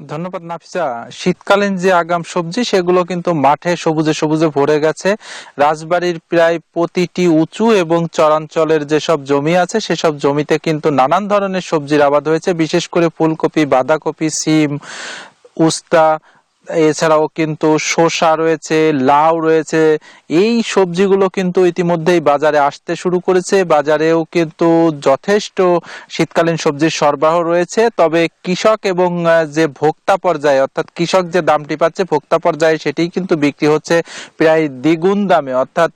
ধন্যবাদ নাফিসা। শীতকালীন যে আগাম সবজি সেগুলো কিন্তু মাঠে সবুজে সবুজে ভরে গেছে। রাজবাড়ীর প্রায় প্রতিটি উঁচু এবং চরাঞ্চলের যেসব জমি আছে সেসব জমিতে কিন্তু নানান ধরনের সবজির আবাদ হয়েছে, বিশেষ করে ফুলকপি, বাঁধাকপি, সিম, উস্তা, এছাড়াও কিন্তু শসা রয়েছে, লাউ রয়েছে। এই সবজিগুলো কিন্তু ইতিমধ্যেই বাজারে আসতে শুরু করেছে। বাজারেও কিন্তু যথেষ্ট শীতকালীন সবজির সরবরাহ রয়েছে। তবে কৃষক এবং যে ভোক্তা পর্যায়ে, অর্থাৎ কৃষক যে দামটি পাচ্ছে ভোক্তা পর্যায়ে সেটিই কিন্তু বিক্রি হচ্ছে প্রায় দ্বিগুণ দামে। অর্থাৎ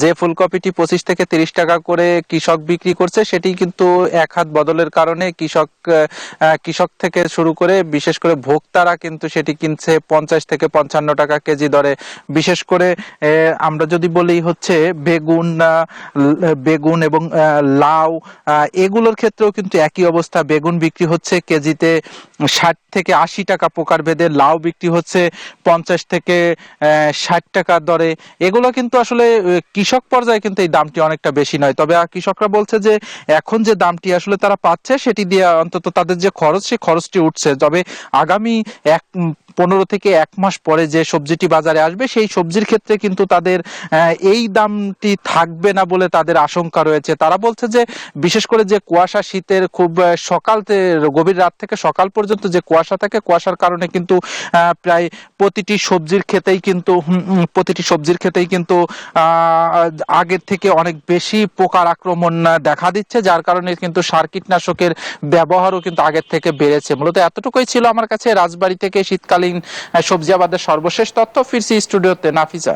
যে ফুলকপিটি 25 থেকে 30 টাকা করে কৃষক বিক্রি করছে সেটি কিন্তু এক হাত বদলের কারণে কৃষক থেকে শুরু করে বিশেষ করে ভোক্তারা কিন্তু সেটি কিনছে 50 থেকে 55 টাকা কেজি দরে। বিশেষ করে আমরা যদি বলি হচ্ছে বেগুন এবং লাউ, এগুলোর ক্ষেত্রেও কিন্তু একই অবস্থা। বেগুন বিক্রি হচ্ছে কেজিতে 60 থেকে 80 টাকা প্রকার ভেদে, লাউ বিক্রি হচ্ছে 50 থেকে 60 টাকার দরে। এগুলো কিন্তু আসলে কৃষক পর্যায়ে কিন্তু এই দামটি অনেকটা বেশি নয়। তবে কৃষকরা বলছে যে এখন যে দামটি আসলে তারা পাচ্ছে সেটি দিয়ে অন্তত তাদের যে খরচ সেই খরচটি উঠছে। তবে আগামী 15 থেকে 1 মাস পরে যে সবজিটি বাজারে আসবে সেই সবজির ক্ষেত্রে কিন্তু তাদের এই দামটি থাকবে না বলে তাদের আশঙ্কা রয়েছে। তারা বলছে যে বিশেষ করে যে কুয়াশা, শীতের খুব গভীর রাত থেকে সকাল পর্যন্ত যে কুয়াশা থাকে, কুয়াশার কারণে কিন্তু প্রায় প্রতিটি সবজির ক্ষেতেই কিন্তু আগের থেকে অনেক বেশি পোকার আক্রমণ দেখা দিচ্ছে, যার কারণে কিন্তু সার কীটনাশকের ব্যবহারও কিন্তু আগের থেকে বেড়েছে। মূলত এতটুকুই ছিল আমার কাছে রাজবাড়ী থেকে শীতকালীন সবজি আবাদের সর্বশেষ তথ্য। ফিরছি স্টুডিওতে, নাফিসা।